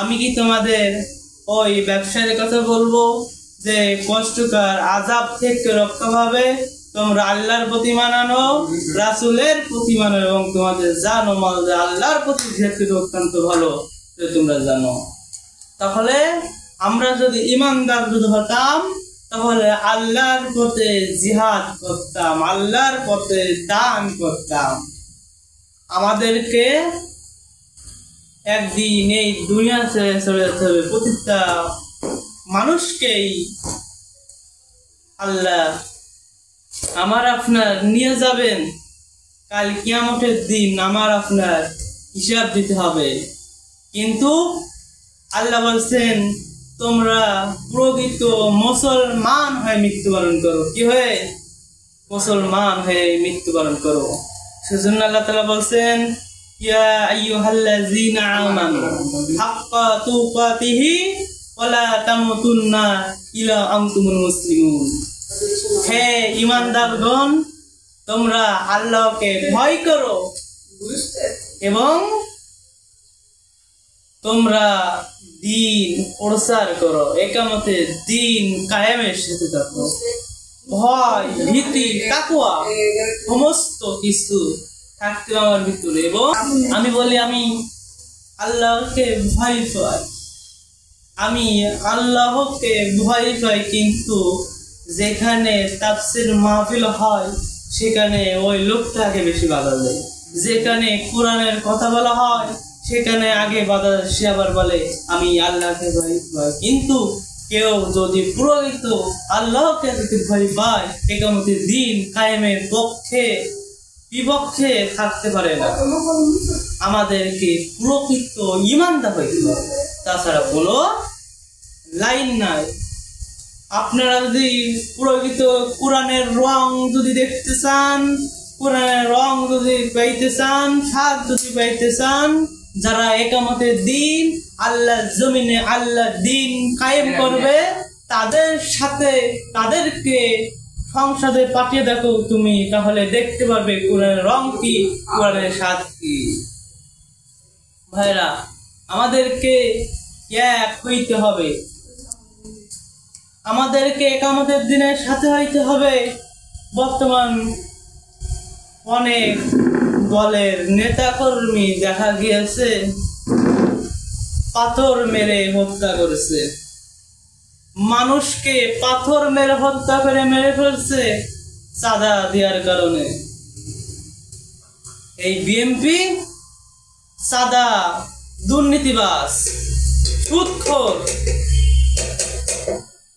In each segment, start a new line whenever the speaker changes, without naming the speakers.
আমি কি তোমাদের ওই ব্যবসায়ের কথা বলবো যে কষ্টকর আযাব থেকে রক্ষা পাবে? তোমরা আল্লাহর প্রতি মানানো, রাসূলের প্রতি মানো এবং তোমাদের জানো মাল যে আল্লাহর প্রতি যেহেতু অত্যন্ত ভালো তোমরা জানো। তাহলে আমরা যদি ইমানদার যদি হতাম তাহলে আল্লাহর পথে জিহাদ করতাম, আল্লাহর পথে দান করতাম। আমাদেরকে একদিন এই দুনিয়া ছেড়ে চলে যেতে হবে। প্রতিটা মানুষকেই আল্লাহ আমার আপনার নিয়ে যাবেন। কাল কিয়ামতের দিন আমার আপনার হিসাব দিতে হবে। কিন্তু আল্লাহ বলছেন তোমরা প্রকৃত মুসলমান হয়ে মৃত্যুবরণ করো। কি হয়ে? মুসলমান হয়ে মৃত্যুবরণ করো। সেজন্য আল্লাহ তাআলা বলছেন ইয়া আইয়ুহাল্লাযীনা আমানু হাক্কা তুকাতিহি ওয়া লা তামুতুন্না ইল্লা আনতুমুল মুসলিমুন। হে ঈমানদারগণ, তোমরা আল্লাহকে ভয় করো এবং তোমরা দিন প্রচার করো, একামতে দিন কায়েমের সাথে থাকো। ভয়, ভীতি, তাকওয়া সমস্ত কিছু থাকতে আমার ভিতরে। এবং আমি বলি আমি আল্লাহকে ভয় পাই, আমি আল্লাহকে ভয় পাই, কিন্তু যেখানে তাফসীর মাহফিল হয় সেখানে ওই লোকটাকে বেশি বাধা দেয়। যেখানে কোরআনের কথা বলা হয় সেখানে আগে বাধা, সে আবার বলে আমি আল্লাহকে ভয় পাই। কিন্তু কেউ যদি প্রকৃত আল্লাহকে যদি ভয় পায় একামতের দিন কায়েমের পক্ষে বিপক্ষে থাকতে পারে না। আমাদেরকে প্রকৃত ঈমানদার হইতে হবে, তাছাড়া কোনো লাইন নাই। আপনারা যদি প্রকৃত কোরআনের রং যদি দেখতে চান, কোরআনের রং যদি পাইতে চান, স্বাদ যদি পাইতে চান, যারা একামতের দিন আল্লাহ জমিনে আল্লাহ দিন কায়েম করবে তাদের সাথে তাদেরকে সংসদে পাঠিয়ে দেখো তুমি, তাহলে দেখতে পারবে কোরআনের রং কি, কোরআনের স্বাদ কি। ভাইরা, আমাদেরকে এক হইতে হবে, আমাদেরকে একামতের দিনের সাথে হইতে হবে। বর্তমান অনেক দলের নেতাকর্মী দেখা গিয়েছে পাথর মেরে হত্যা করেছে, মানুষকে পাথর মেরে হত্যা করে মেরে ফেলছে চাঁদা দেওয়ার কারণে। এই বিএনপি চাঁদা, দুর্নীতিবাজ, সুদখোর,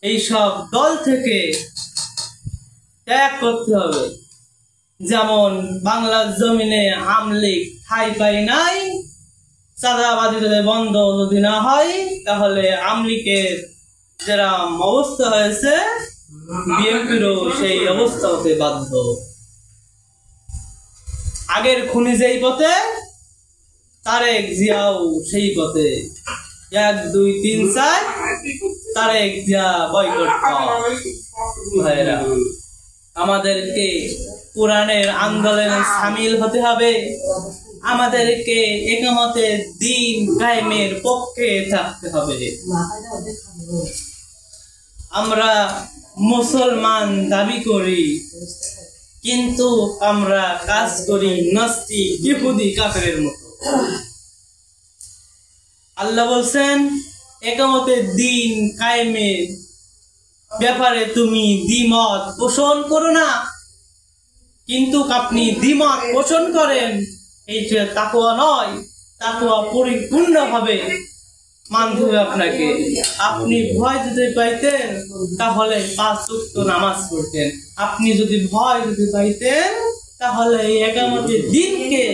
এইসব দল থেকে ত্যাগ করতে হবে। যেমন বাংলার জমিনে আওয়ামী লীগ ঠাঁই পাই নাই, চাঁদাবাজি যদি বন্ধ যদি না হয় তাহলে আওয়ামী লীগের যেরকম অবস্থা হয়েছে বিএনপিরও সেই অবস্থা হতে বাধ্য। আগের খুনি যেই পথে, তারেক জিয়াও সেই পথে। 1 2 3 4 তারেক জিয়া বয়কট। ভাইরা, আমাদেরকে কোরআনের আন্দোলনে শামিল হতে হবে, আমাদেরকে একামতের দিন কায়েমের পক্ষে থাকতে হবে। আমরা মুসলমান দাবি করি কিন্তু আমরা কাজ করি নাস্তিক ইহুদি কাফেরের মতো। আল্লাহ বলছেন একামতের দিন কায়েমের ব্যাপারে তুমি দ্বিমত পোষণ করো না, কিন্তু আপনি দ্বিমত পোষণ করেন এইটা তাকওয়া নয়। তাকওয়া পরিপূর্ণভাবে মানতে হবে আপনাকে। আপনি ভয় যদি পাইতেন তাহলে 5 ওয়াক্ত নামাজ পড়তেন। আপনি যদি ভয় যদি পাইতেন তাহলে এই একামতের দিনকে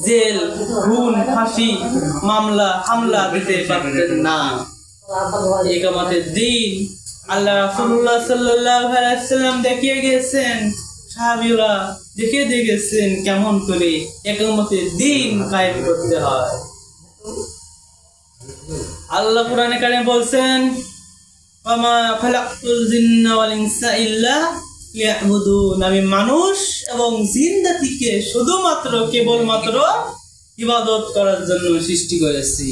জেল, খুন, ফাঁসি, মামলা, হামলা দিতে পারতেন না। একামতের দিন আল্লাহ রাসূলুল্লাহ সাল্লাল্লাহু আলাইহি ওয়াসাল্লাম দেখিয়ে গেছেন, সাহাবীরা দেখিয়ে দিয়ে গেছেন কেমন করে একামতের দিন কায়েম করতে হয়। আল্লাহ কোরআনে কারিমে বলছেন ওয়ামা খালাকতুল জিন্না ওয়াল ইনসা ইল্লা লিয়াবুদুন, আমি মানুষ এবং জিন জাতিকে শুধুমাত্র কেবলমাত্র ইবাদত করার জন্য সৃষ্টি করেছি।